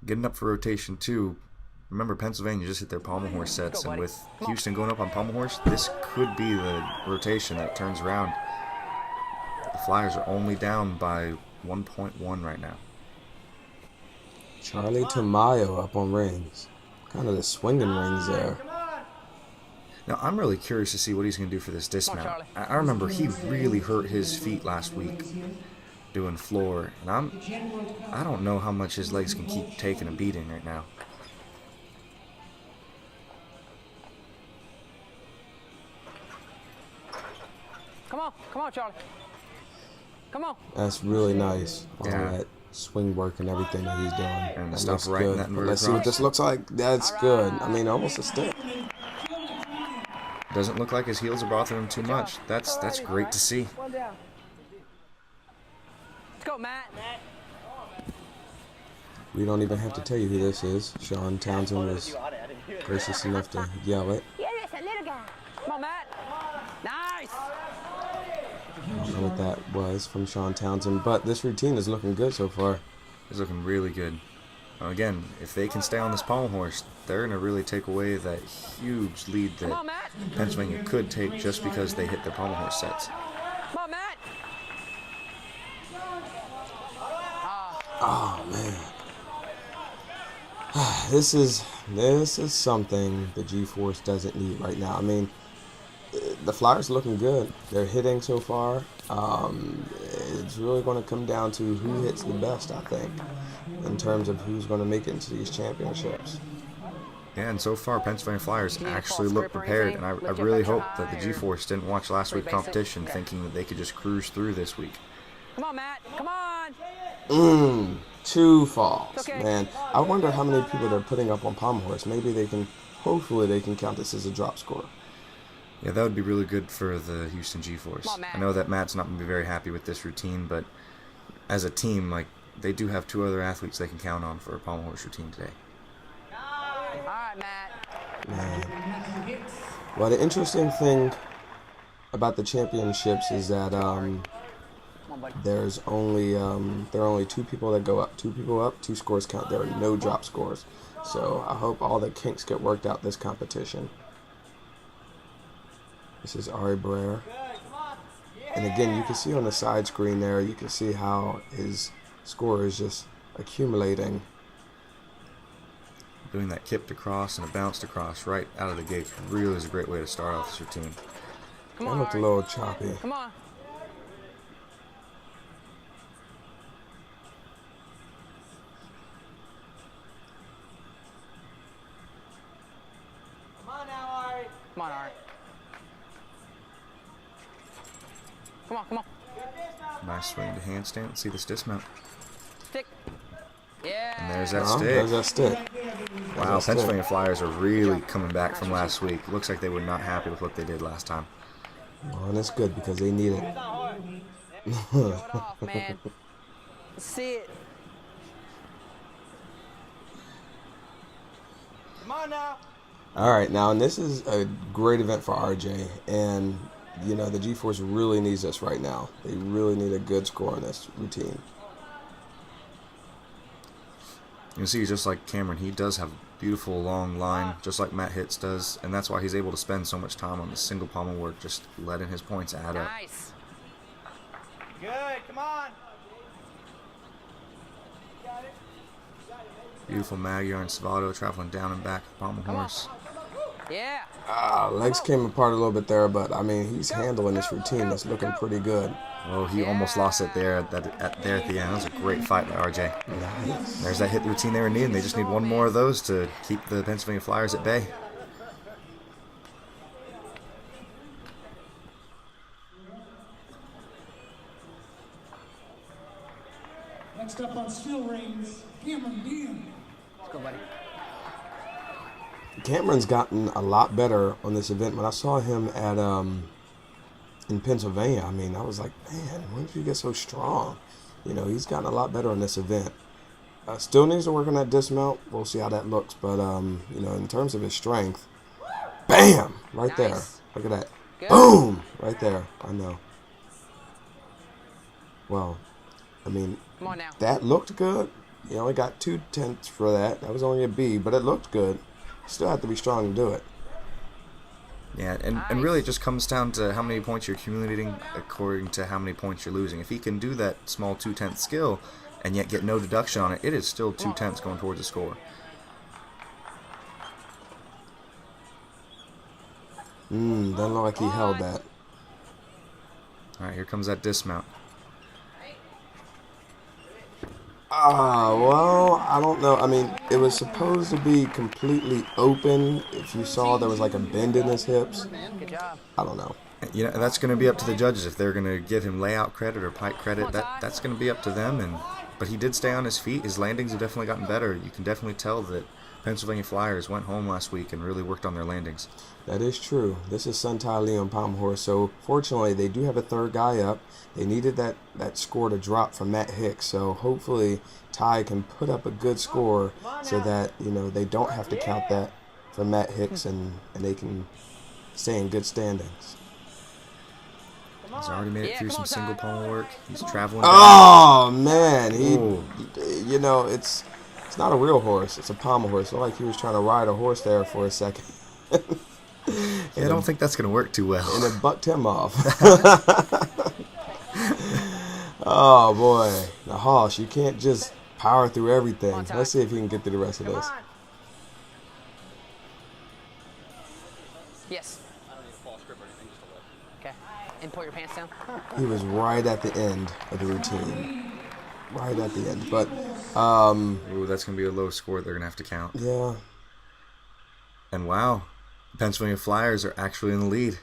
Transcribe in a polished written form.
getting up for rotation too. Remember, Pennsylvania just hit their pommel horse sets, and with Houston going up on pommel horse, this could be the rotation that turns around. The Flyers are only down by 1.1 right now. Charlie Tamayo up on rings. Kind of the swinging rings there. Now, I'm really curious to see what he's going to do for this dismount. I remember he really hurt his feet last week doing floor, and I don't know how much his legs can keep taking a beating right now. Come on, Charlie. Come on. That's really nice. All Yeah. that swing work and everything that he's doing. And the That stuff looks right in good. that inverted Let's see what cross. this looks like. That's good. I mean, almost a stick. Doesn't look like his heels are bothering him too much. That's great to see. One down. Let's go, Matt. We don't even have to tell you who this is. Sean Townsend was gracious enough to yell it. Yeah, that's a little guy. Come on, Matt. Nice. I don't know what that was from Sean Townsend, but this routine is looking good so far. He's looking really good. Now again, if they can stay on this pommel horse, they're going to really take away that huge lead Come that on, Matt. Pennsylvania could take just because they hit their pommel horse sets. Come on, Matt. Oh man. This is something the G-Force doesn't need right now. I mean, the Flyers are looking good. They're hitting so far. It's really going to come down to who hits the best, I think, in terms of who's going to make it into these championships. Yeah, and so far, Pennsylvania Flyers actually look prepared, and I really hope that the G-Force didn't watch last week's competition thinking that they could just cruise through this week. Come on, Matt. Come on. 2 falls. Okay. Man, I wonder how many people they're putting up on pommel horse. Hopefully they can count this as a drop score. Yeah, that would be really good for the Houston G-Force. Come on, Matt. I know that Matt's not going to be very happy with this routine, but as a team, like, they do have 2 other athletes they can count on for a pommel horse routine today. All right, Matt. Man. Well, the interesting thing about the championships is that there are only 2 people that go up. 2 people up, 2 scores count. There are no drop scores. So I hope all the kinks get worked out this competition. This is Ari Brer. And again, you can see on the side screen there, you can see how his score is just accumulating. Doing that kipped across and a bounced across right out of the gate really is a great way to start off this routine. Come That on. looked a little choppy. Come on. Come on, Art. Come on. Nice swing to handstand. Let's see this dismount. Stick. Yeah. And there's that Oh, stick. there's that stick. Wow, Pennsylvania Flyers are really coming back from last week. Looks like they were not happy with what they did last time. Well, and it's good because they need it. Show it off, man. Let's see it. Come on now. All right, now, and this is a great event for RJ, and, you know, the G-Force really needs this right now. They really need a good score on this routine. You can see, just like Cameron, he does have a beautiful long line, just like Matt Hitz does, and that's why he's able to spend so much time on the single pommel work, just letting his points add up. Nice. Good. Come on. Beautiful Magyar and Salvato traveling down and back the pommel horse. Yeah. Legs came apart a little bit there, but, I mean, he's handling this routine. It's looking pretty good. Oh, he almost lost it there at the end. That was a great fight by RJ. Nice. There's that hit routine they were needing. They just need one more of those to keep the Pennsylvania Flyers at bay. Next up on steel rings, Cameron Dean. Let's go, buddy. Cameron's gotten a lot better on this event. When I saw him at in Pennsylvania, I mean, I was like, man, when did you get so strong? You know, he's gotten a lot better on this event. Still needs to work on that dismount. We'll see how that looks. But, you know, in terms of his strength, bam, right there. Nice. Look at that. Good. Boom, right there. I know. Well, I mean, Come on now. that looked good, He only got 2/10 for that. That was only a B, but it looked good. Still have to be strong to do it. Yeah, and really it just comes down to how many points you're accumulating according to how many points you're losing. If he can do that small 2/10 skill and yet get no deduction on it, it is still 2/10 going towards the score. Doesn't look like he held that. All right, here comes that dismount. Well, I don't know. I mean, it was supposed to be completely open. If you saw there was like a bend in his hips. Good job. I don't know. You know, that's going to be up to the judges if they're going to give him layout credit or pike credit. That's going to be up to them. But he did stay on his feet. His landings have definitely gotten better. You can definitely tell that Pennsylvania Flyers went home last week and really worked on their landings. That is true. This is Sun Tai Lee on pommel horse. So fortunately, they do have a third guy up. They needed that score to drop from Matt Hicks. So hopefully, Ty can put up a good score so that they don't have to count that from Matt Hicks and they can stay in good standings. He's already made it through some single pommel work. He's traveling. Oh man, it's not a real horse. It's a pommel horse. It looked like he was trying to ride a horse there for a second. Yeah, I don't think that's going to work too well. And it bucked him off. Oh boy, the Hoss, you can't just power through everything. Let's see if he can get through the rest of this. Yes. Okay. And pull your pants down. He was right at the end of the routine. Right at the end. But, Ooh, that's going to be a low score they're going to have to count. yeah. And wow, the Pennsylvania Flyers are actually in the lead.